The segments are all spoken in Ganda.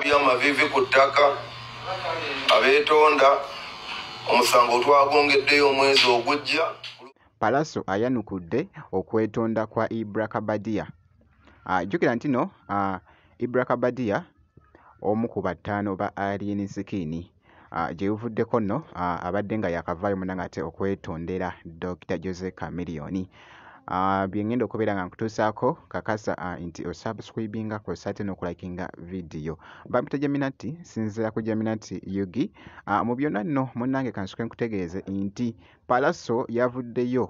by'amavivi ku ttaka abeetonda omusango twagongeddeyo omwezi ogujja. Palaso ayanukudde okwetonda kwa Ibra Kabadia. Jjukira nti no Ibra Kabadia omu ku battaano ba Alien Skin gye buvuddeko nno abadde nga yakavaayo munanga ate okwetondera Dr. Jose Chameleone. Bye ngenda okubeera nga nkutuusaako kakasa nti osubscribinga kw'ossa ate n'okulakinga vidiyo. Bampita Jaminati, sinzira ku Jaminati Yugi. Mu byonna nno munnange kansuke nkutegeeze nti Palaso yavuddeyo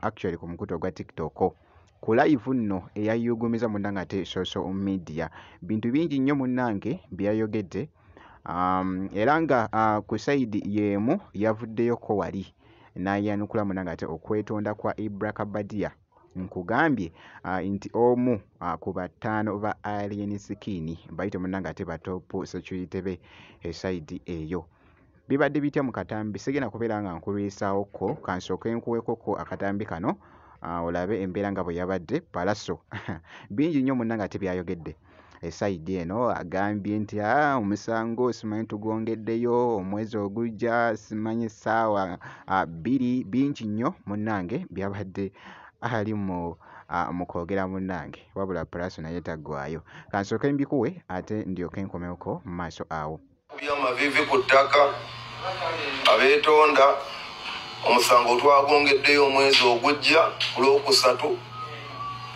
actually ku mukutu ogwa TikTok ku live nno eyayugumiza munnange ate social media. Bintu bingi nnyo munnange byayogedde era nga ku sayidi y'emu yavuddeyoko wali n'ayanukula munnange ate okwetonda kwa Ibra Kabadia. Nkugambye nti omu ku battaano ba Alien Skin bayite munnange ate ba top security be esayidi eyo. Bibadde bitya mu katambi sigenda kubeera nga nkulwisaawoko kansooke nkuweekoko akatambi kano olabe embeera nga bwe yabadde. Palaso bingi nnyo munnange ate byayogedde esayidi eno agambye nti omusango simanyi tugongeddeyo omwezi ogujja simanyi ssaawa 2. Bingi nnyo munnange byabadde ali mu kwogera munnange wabula Palaso naye taggwayo. Kansooke mbikuwe ate ndyoke nkomeko mu maaso awo. By'amavivi ku ttaka abeetonda omusango twagongeddeyo omwezi ogujja ku Lwokusatu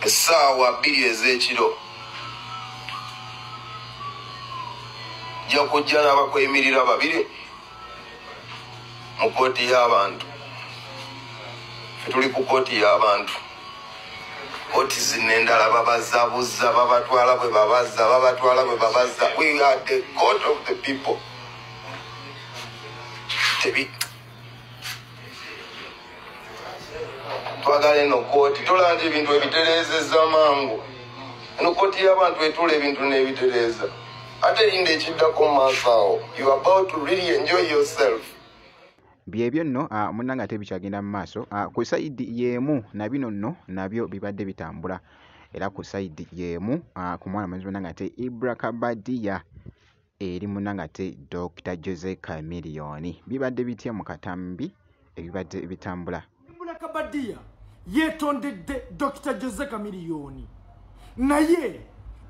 essaawa 2 ez'ekiro. Jja kujja n'abakweyimirira 2 mu kooti y'abantu. Ffe tuli ku kooti y'abantu. Kooti zino endala babazabuzza babatwala bwe babazza babatwala bwe babazza. We are the court of the people. Twagala eno kooti tolaba nti ebintu ebitereezezza mangu. Eno kooti y'abantu etula ebintu n'ebitereeza. Ate linda ekiddako mu maaso awo. You are about to really enjoy yourself. Byebyo nno munnange ate bikyagenda mu maaso ku sayidi y'emu na bino nno nabyo bibadde bitambula era ku sayidi y'emu ku mwana mwenzi munnange ate Ibra Kabadia eri munnange ate Dr. Jose Chameleone. Bibadde bitya mu katambi ebibadde bitambula. Ibra Kabadia yeetondedde Dr. Jose Chameleone naye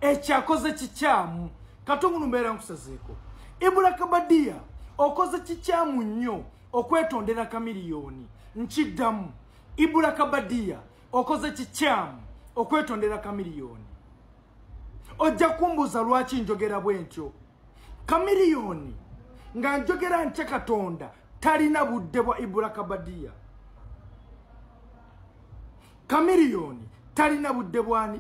ekyakoze kikyamu katongono mbeera nkusazeeko. Ibra Kabadia okoze kikyamu nnyo okwetondera Chameleone. Nkiddamu Ibra Kabadia okoze kikyamu okwetondera Chameleone. Ojja kumbuuza lwaki njogera bwentyo. Chameleone nga njogera ntya Katonda talina budde bwa Ibra Kabadia. Chameleone talina budde bwani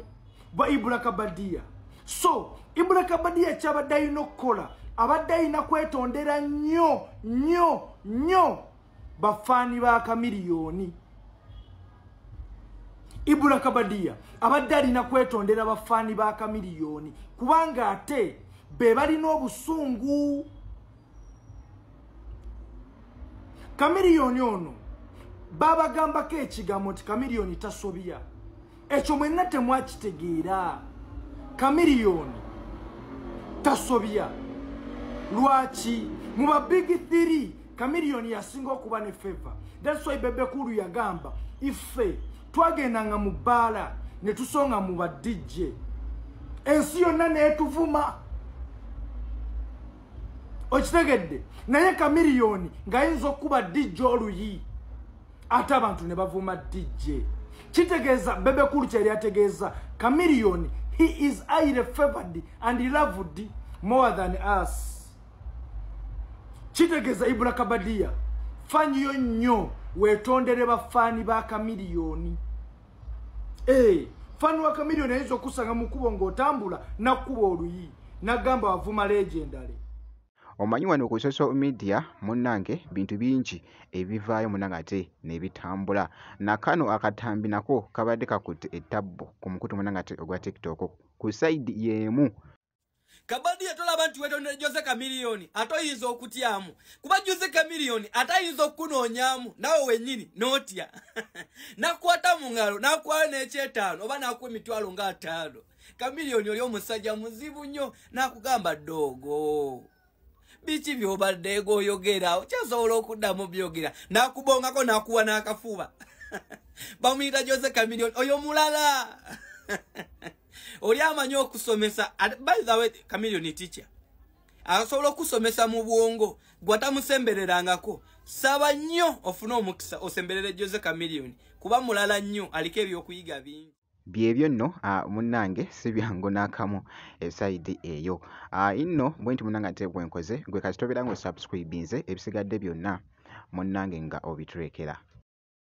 bwa Ibra Kabadia. So Ibra Kabadia kyabadde alina okukola abadde alina kwetondera nnyo bafaani ba Chameleone. Ibra Kabadia abadde alina kwetondera bafaani ba Chameleone kubanga ate be balina obusungu. Chameleone ono babagambako ekigambo nti Chameleone tasobya. Ekyo mwenna temwakitegeera. Chameleone tasobya. Lwaki mu ba big 3 Chameleone yasinga okuba ne favor. That's why Bebe Kulu yagamba ife twagendanga mu bbaala ne tusonga mu ba DJ ensi yonna neetuvuma. Okitegedde naye Chameleone ng'ayinza okuba DJ oluyi ate abantu ne bavuma DJ. Kitegeeza Bebe Kulu kyeri ategeeza Chameleone he is highly favored and loved more than us. Kitegeeza Ibra Kabadia fanyiyo nnyo weetondere bafaani ba Chameleone. Faani wa Chameleone ayinza okusanga mu kkubo ng'otambula nakkuba oluyi n'agamba wavuma legendary. Omanyi wano ku social media munnange bintu bingi ebivaayo munnange ate ne bitambula. Nakano akatambi nako kabadde kakutte ettabbo ku mukutu munnange ate ogwa TikTok ku sayidi y'emu. Kabadi yatolaba nti wetonde Jose Chameleone atoyinza okutyamu kuba Jose Chameleone atayinza okunoonyamu nawe wennyini n'otya nakwata mu ngalo nakwala n'ekyetaano oba nakuwa emitwalo nga 5 Chameleone oli omusajja muzibu nnyo nakugamba dogo biki byobadde oyogera okyasobola okuddamu byogera nakubongako nakuwa n'akafuba bamuyita Jose Chameleone oyo mulala oli amanyi okusomesa. By the way, Chameleone teacher asobola okusomesa mu bwongo gwatamusembererangako. Saba nnyo ofuna omukisa osemberere Jose Chameleone kuba mulala nnyo aliko ebyokuyiga bingi. Byebyo nno munnange si byangu n'akamu esayidi eyo. Inno bwe nti munnange ate bwenkoze gwe kasitobera ngo subscribe nze ebisigadde byonna munnange nga obiturekera.